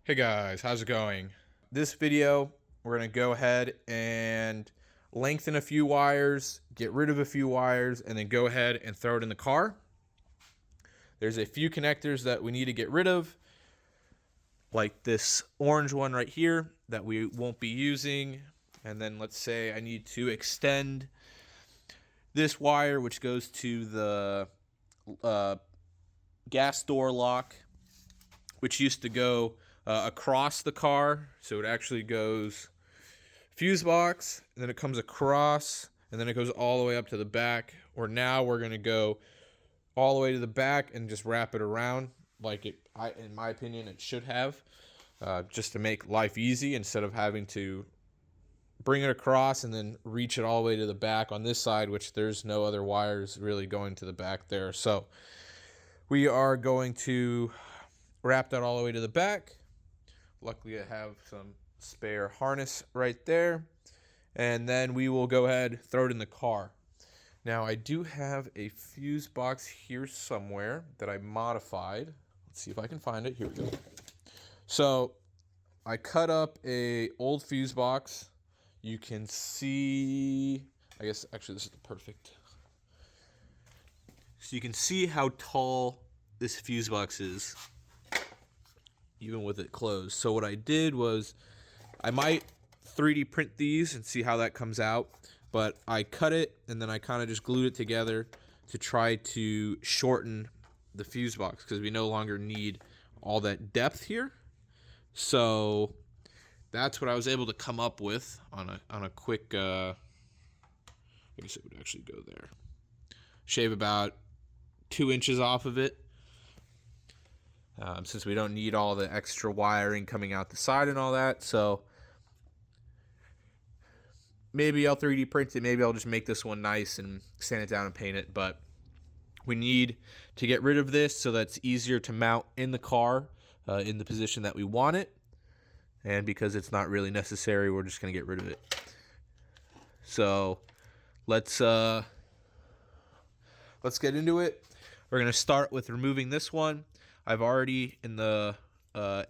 Hey guys, how's it going? This video, we're going to go ahead and lengthen a few wires, get rid of a few wires, and then go ahead and throw it in the car. There's a few connectors that we need to get rid of, like this orange one right here that we won't be using. And then let's say I need to extend this wire, which goes to the gas door lock, which used to go across the car. So it actually goes fuse box, and then it comes across, and then it goes all the way up to the back. Or now we're going to go all the way to the back and just wrap it around like in my opinion, it should have, just to make life easy instead of having to bring it across and then reach it all the way to the back on this side, which there's no other wires really going to the back there. So we are going to wrap that all the way to the back. Luckily, I have some spare harness right there. And then we will go ahead, throw it in the car. Now, I do have a fuse box here somewhere that I modified. Let's see if I can find it. Here we go. So I cut up a old fuse box. You can see, I guess actually this is the perfect. So you can see how tall this fuse box is, even with it closed. So what I did was, I might 3D print these and see how that comes out, but I cut it and then I kind of just glued it together to try to shorten the fuse box because we no longer need all that depth here. So that's what I was able to come up with on a quick, I guess it would actually go there. Shave about 2 inches off of it. Since we don't need all the extra wiring coming out the side and all that. So maybe I'll 3D print it. Maybe I'll just make this one nice and sand it down and paint it. But we need to get rid of this so that's easier to mount in the car in the position that we want it. And because it's not really necessary, we're just going to get rid of it. So let's get into it. We're going to start with removing this one. I've already, in the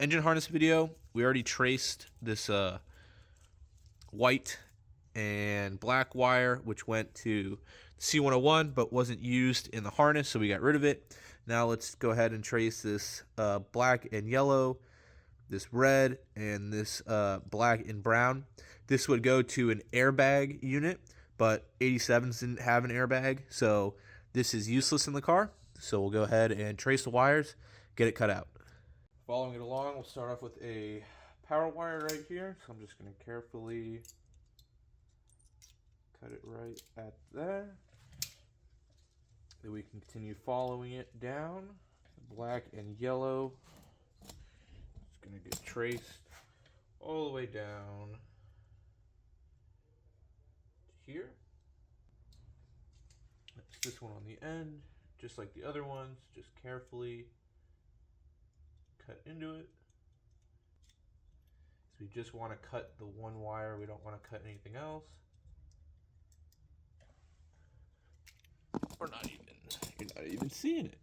engine harness video, we already traced this white and black wire, which went to C101, but wasn't used in the harness, so we got rid of it. Now let's go ahead and trace this black and yellow, this red, and this black and brown. This would go to an airbag unit, but 87s didn't have an airbag, so this is useless in the car. So we'll go ahead and trace the wires, get it cut out. Following it along, we'll start off with a power wire right here. So I'm just going to carefully cut it right at there. Then we can continue following it down. Black and yellow. It's going to get traced all the way down to here. That's this one on the end. Just like the other ones, just carefully cut into it. So we just want to cut the one wire, we don't want to cut anything else. You're not even seeing it.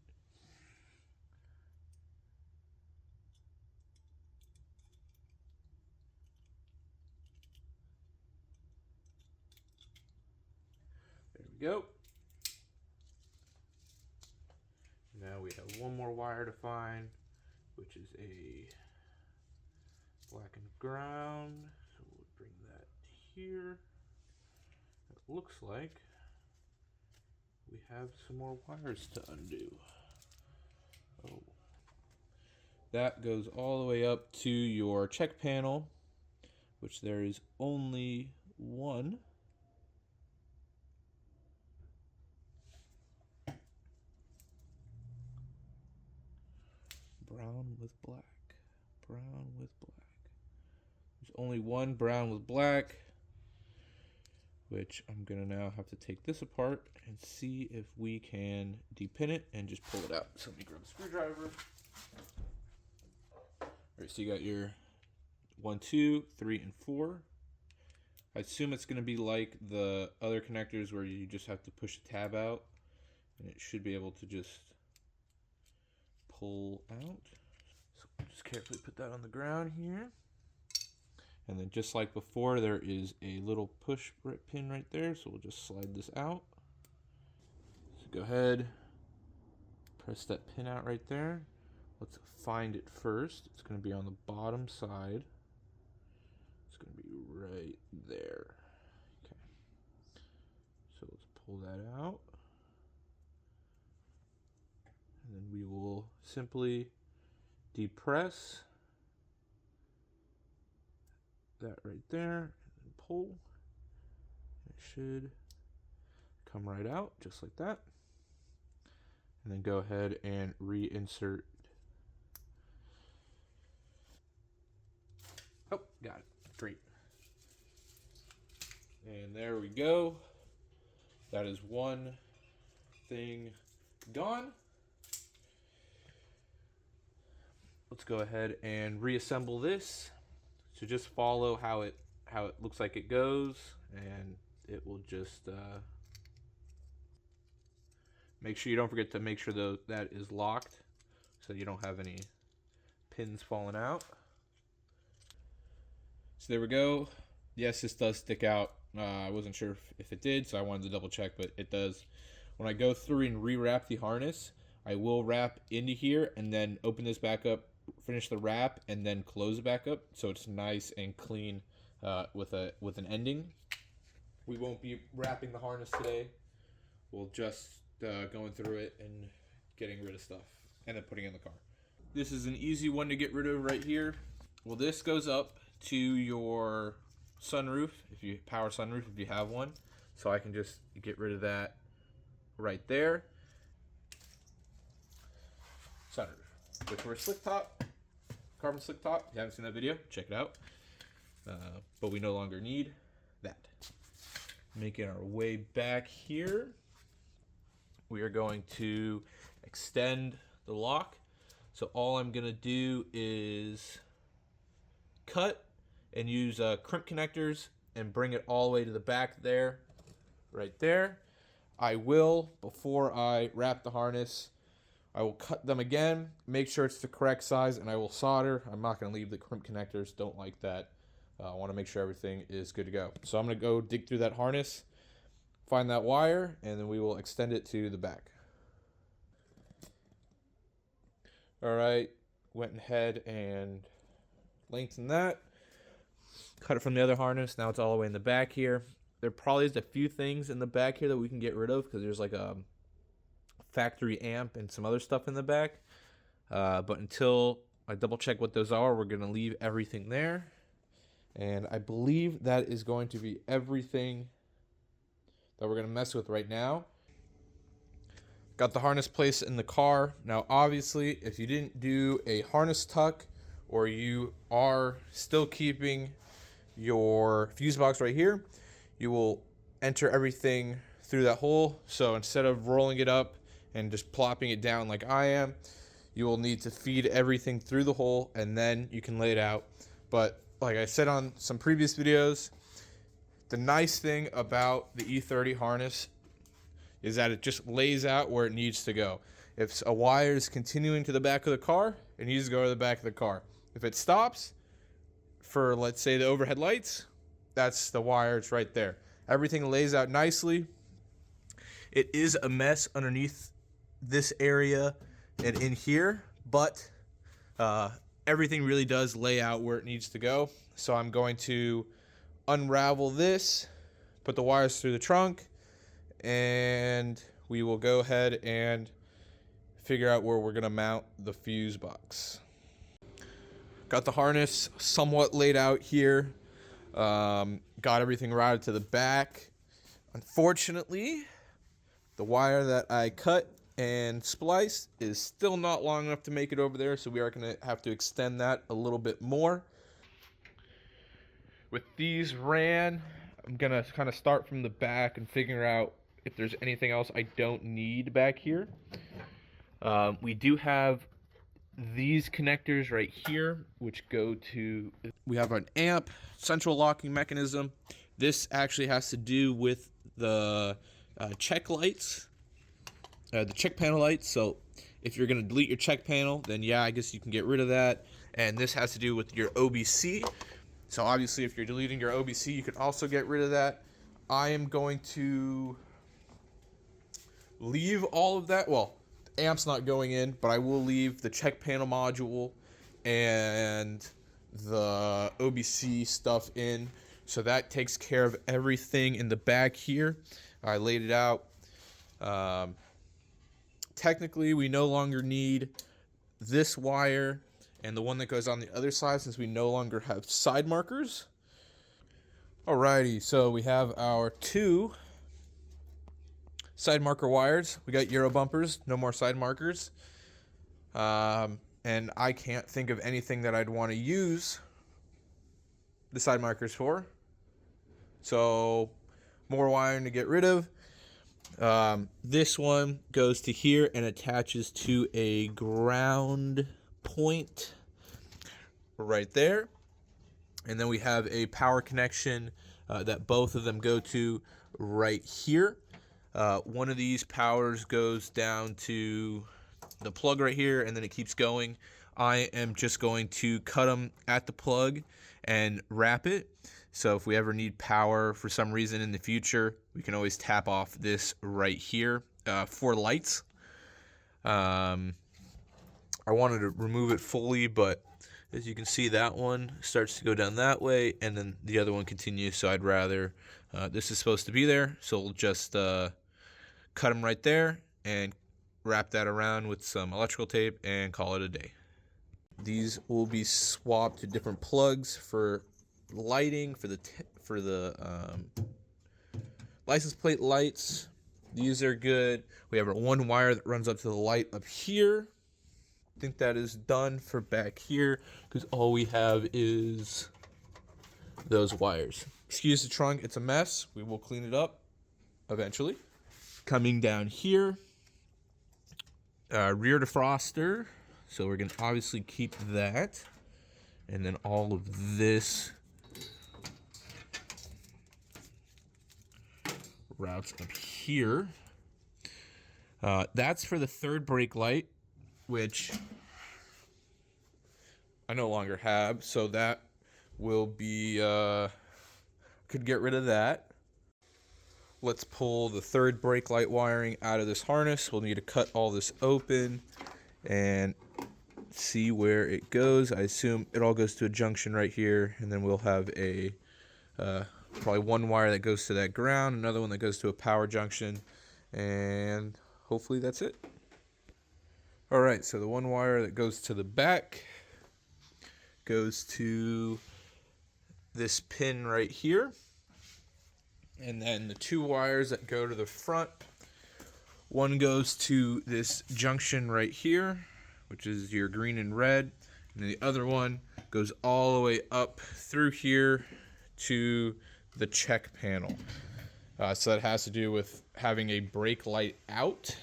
There we go. Now we have one more wire to find, which is a black and ground. So we'll bring that here. It looks like we have some more wires to undo. Oh. That goes all the way up to your check panel, which there is only one. Brown with black. Brown with black. There's only one brown with black, which I'm going to now have to take this apart and see if we can depin it and just pull it out. So let me grab a screwdriver. All right, so you got your 1, 2, 3, and 4. I assume it's going to be like the other connectors where you just have to push the tab out, and it should be able to just pull out. So just carefully put that on the ground here. And then just like before, there is a little push pin right there, so we'll just slide this out. So go ahead, press that pin out right there. Let's find it first. It's going to be on the bottom side. It's going to be right there. Okay. So let's pull that out. And then we will simply depress that right there and pull. It should come right out just like that. And then go ahead and reinsert. Oh, got it. Great. And there we go. That is one thing gone. Let's go ahead and reassemble this. So just follow how it looks like it goes, and it will just make sure you don't forget to make sure that is locked so you don't have any pins falling out. So there we go. Yes, this does stick out. I wasn't sure if it did, so I wanted to double check, but it does. When I go through and rewrap the harness, I will wrap into here and then open this back up, finish the wrap, and then close it back up so it's nice and clean with an ending. We won't be wrapping the harness today. We'll just going through it and getting rid of stuff and then putting it in the car. This is an easy one to get rid of right here. Well, this goes up to your sunroof, if you power sunroof, if you have one. So I can just get rid of that right there. Sunroof. Which for a slick top, carbon slick top. If you haven't seen that video, check it out. But we no longer need that. Making our way back here, we are going to extend the lock. So all I'm gonna do is cut and use crimp connectors and bring it all the way to the back there, right there. I will, before I wrap the harness, I will cut them again, make sure it's the correct size, and I will solder. I'm not going to leave the crimp connectors, don't like that. I want to make sure everything is good to go. So I'm going to go dig through that harness, find that wire, and then we will extend it to the back. All right, went ahead and lengthened that. Cut it from the other harness. Now it's all the way in the back here. There probably is a few things in the back here that we can get rid of because there's like a factory amp and some other stuff in the back, but until I double check what those are, we're going to leave everything there. And I believe that is going to be everything that we're going to mess with right now. Got the harness placed in the car. Now obviously if you didn't do a harness tuck, or you are still keeping your fuse box right here, you will enter everything through that hole. So instead of rolling it up and just plopping it down like I am, you will need to feed everything through the hole and then you can lay it out. But like I said on some previous videos, the nice thing about the E30 harness is that it just lays out where it needs to go. If a wire is continuing to the back of the car, it needs to go to the back of the car. If it stops for, let's say, the overhead lights, that's the wire, it's right there. Everything lays out nicely. It is a mess underneath this area and in here, but everything really does lay out where it needs to go. So I'm going to unravel this, put the wires through the trunk, and we will go ahead and figure out where we're going to mount the fuse box. Got the harness somewhat laid out here. Got everything routed to the back. Unfortunately, the wire that I cut and spliced is still not long enough to make it over there, so we are going to have to extend that a little bit more. With these ran, I'm going to kind of start from the back and figure out if there's anything else I don't need back here. We do have these connectors right here, which go to, we have an amp, central locking mechanism. This actually has to do with the check lights, the check panel lights. So if you're going to delete your check panel, then yeah, I guess you can get rid of that. and this has to do with your OBC. So obviously if you're deleting your OBC, you can also get rid of that. I am going to leave all of that. Well, the amp's not going in, but I will leave the check panel module and the OBC stuff in. So that takes care of everything in the back here. I laid it out. Technically, we no longer need this wire and the one that goes on the other side since we no longer have side markers. Alrighty, so we have our 2 side marker wires. We got Euro bumpers, no more side markers. And I can't think of anything that I'd want to use the side markers for. So more wiring to get rid of. This one goes to here and attaches to a ground point right there. And then we have a power connection that both of them go to right here. One of these powers goes down to the plug right here, and then it keeps going. I am just going to cut them at the plug and wrap it. So if we ever need power for some reason in the future, we can always tap off this right here for lights. I wanted to remove it fully, but as you can see, that one starts to go down that way, and then the other one continues, so I'd rather, this is supposed to be there, so we'll just cut them right there and wrap that around with some electrical tape and call it a day. These will be swapped to different plugs for lighting, for the license plate lights. These are good. We have our 1 wire that runs up to the light up here. I think that is done for back here because all we have is those wires. Excuse the trunk, it's a mess. We will clean it up eventually. Coming down here, rear defroster. So we're going to obviously keep that. And then all of this routes up here. That's for the 3rd brake light, which I no longer have. So that will be, could get rid of that. Let's pull the 3rd brake light wiring out of this harness. We'll need to cut all this open and see where it goes. I assume it all goes to a junction right here, and then we'll have a probably 1 wire that goes to that ground, another one that goes to a power junction, and hopefully that's it. All right, so the 1 wire that goes to the back goes to this pin right here, and then the 2 wires that go to the front, one goes to this junction right here, which is your green and red, and the other one goes all the way up through here to the check panel. So that has to do with having a brake light out.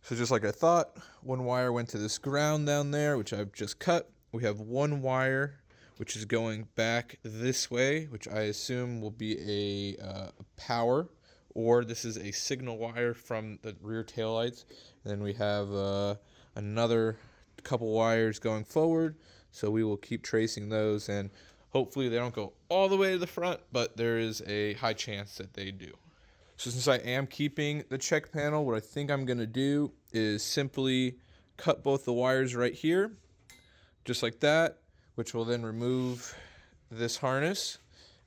So just like I thought, 1 wire went to this ground down there, which I've just cut. We have 1 wire which is going back this way, which I assume will be a power, or this is a signal wire from the rear taillights. And then we have another couple wires going forward, so we will keep tracing those, and hopefully they don't go all the way to the front, but there is a high chance that they do. So since I am keeping the check panel, what I think I'm going to do is simply cut both the wires right here, just like that, which will then remove this harness,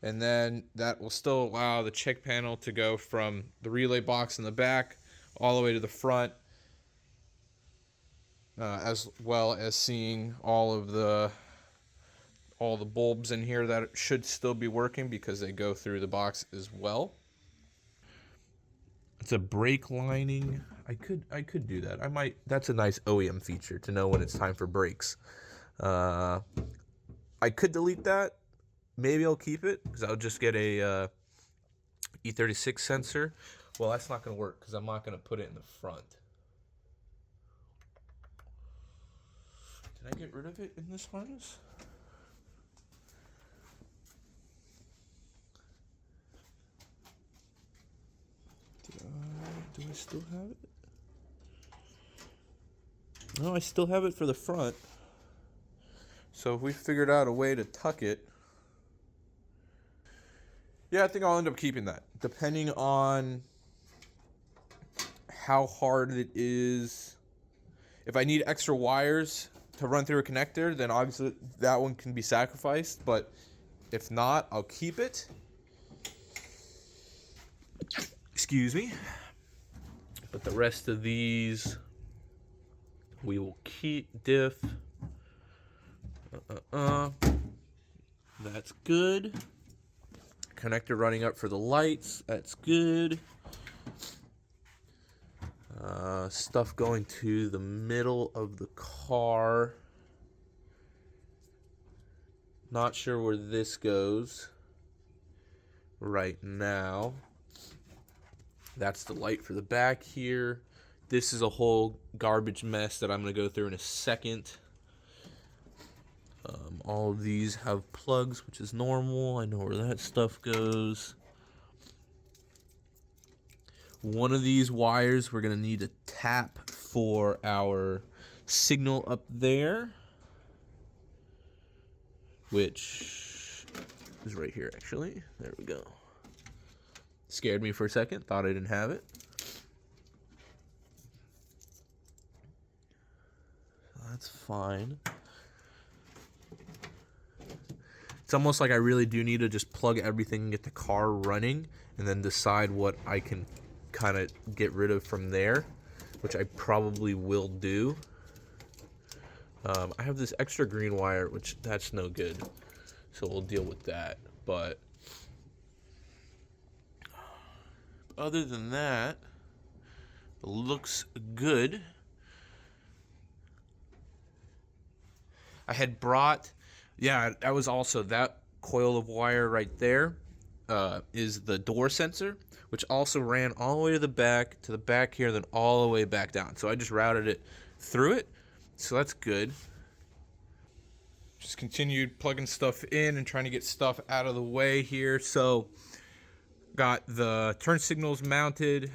and then that will still allow the check panel to go from the relay box in the back all the way to the front, as well as seeing all the bulbs in here that should still be working because they go through the box as well. It's a brake lining. I could do that. I might. That's a nice OEM feature to know when it's time for brakes. I could delete that. Maybe I'll keep it because I'll just get a E36 sensor. Well, that's not going to work because I'm not going to put it in the front. Did I get rid of it in this harness? Do I still have it? No, I still have it for the front. So if we figured out a way to tuck it, yeah, I think I'll end up keeping that. Depending on how hard it is. If I need extra wires to run through a connector, then obviously that one can be sacrificed. But if not, I'll keep it. Excuse me. But the rest of these, we will keep diff. That's good. Connector running up for the lights. That's good. Stuff going to the middle of the car. Not sure where this goes right now. That's the light for the back here. This is a whole garbage mess that I'm going to go through in a second. All of these have plugs, which is normal. I know where that stuff goes. One of these wires we're going to need to tap for our signal up there, which is right here, actually. There we go. Scared me for a second. Thought I didn't have it. That's fine. It's almost like I really do need to just plug everything and get the car running and then decide what I can kind of get rid of from there, which I probably will do. I have this extra green wire, which that's no good, so we'll deal with that. But other than that, it looks good. I had brought, yeah, that was also that coil of wire right there is the door sensor, which also ran all the way to the back here, then all the way back down. So I just routed it through it, so that's good. Just continued plugging stuff in and trying to get stuff out of the way here. So got the turn signals mounted,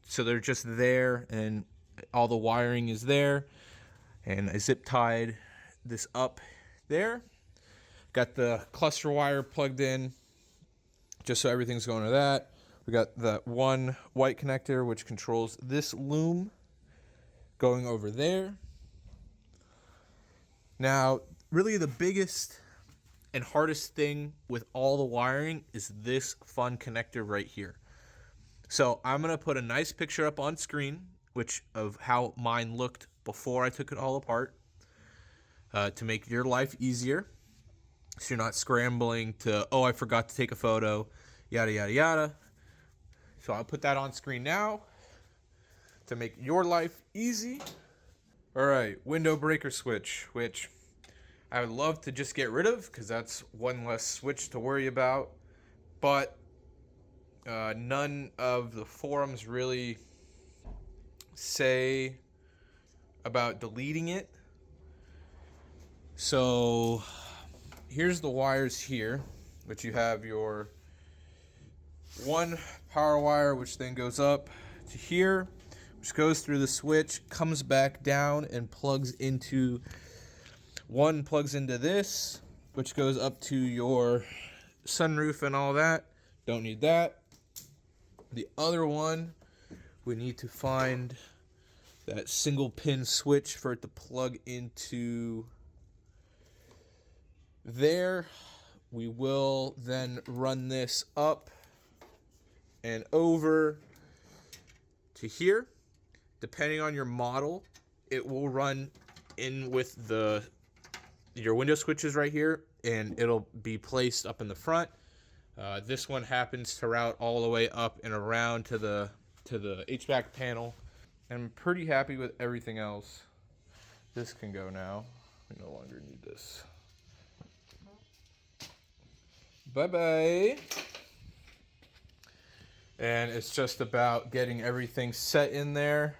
so they're just there, and all the wiring is there. And I zip tied this up there. Got the cluster wire plugged in, just so everything's going to that. We got that one white connector, which controls this loom, going over there. Now, really the biggest and hardest thing with all the wiring is this fun connector right here. So I'm going to put a nice picture up on screen, which of how mine looked before I took it all apart, to make your life easier. So you're not scrambling to, oh, I forgot to take a photo, yada, yada, yada. So I'll put that on screen now to make your life easy. All right, window breaker switch, which I would love to just get rid of because that's one less switch to worry about. But none of the forums really say about deleting it. So here's the wires here, which you have your one power wire, which then goes up to here, which goes through the switch, comes back down and plugs into this, which goes up to your sunroof and all that. Don't need that. The other one, we need to find that single pin switch for it to plug into there. We will then run this up and over to here. Depending on your model, it will run in with your window switches right here, and it'll be placed up in the front. This one happens to route all the way up and around to the HVAC panel. I'm pretty happy with everything else. This can go now. We no longer need this. Bye-bye. And it's just about getting everything set in there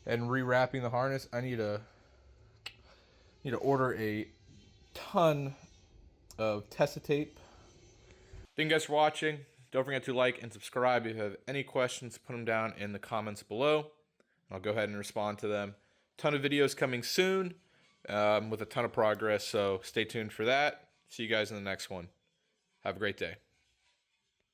and rewrapping the harness. I need to order a ton of Tessa tape. Thank you guys for watching. Don't forget to like and subscribe. If you have any questions, put them down in the comments below. I'll go ahead and respond to them. ton of videos coming soon with a ton of progress, so stay tuned for that. See you guys in the next one. Have a great day.